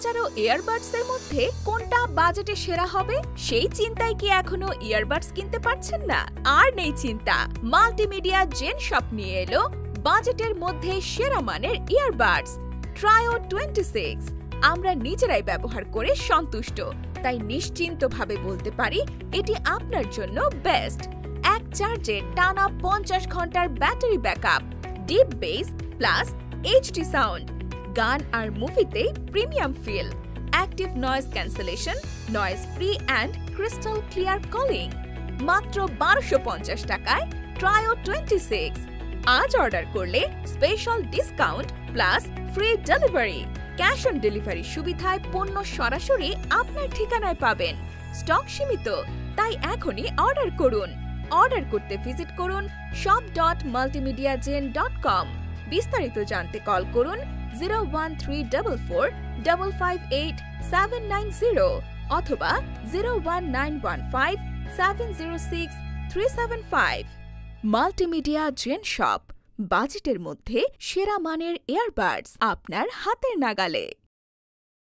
হাজারো ইয়ারবাডসের মধ্যে কোনটা বাজেটে সেরা হবে সেই চিন্তায় কি এখনো ইয়ারবাডস কিনতে পারছেন না? আর নেই চিন্তা, মাল্টিমিডিয়া জেন শপ নিয়ে এলো বাজেটের মধ্যে সেরা মানের ইয়ারবাডস ট্রায়ো 26। আমরা নিজেরাই ব্যবহার করে সন্তুষ্ট, তাই নিশ্চিন্তভাবে বলতে পারি এটি আপনার জন্য বেস্ট। এক চার্জে টানা 50 ঘন্টার battery backup, deep bass plus HD sound, গান আর মুভিতে premium feel, active noise cancellation, noise free and crystal clear calling. মাত্র 1250 টাকায় ট্রায়ো 26। আজ অর্ডার করলে special discount plus free delivery. Cash on delivery সুবিধায় পণ্য সরাসরি আপনার ঠিকানায় পাবেন। স্টক সীমিত, তাই এখনই অর্ডার করুন। অর্ডার করতে ভিজিট করুন shop.multimediagen.com। বিস্তারিত জানতে কল করুন 01344558790 অথবা 01915706375। মাল্টিমিডিয়া জেন শপ, বাজেটের মধ্যে সেরা মানের ইয়ারবাডস আপনার হাতের নাগালে।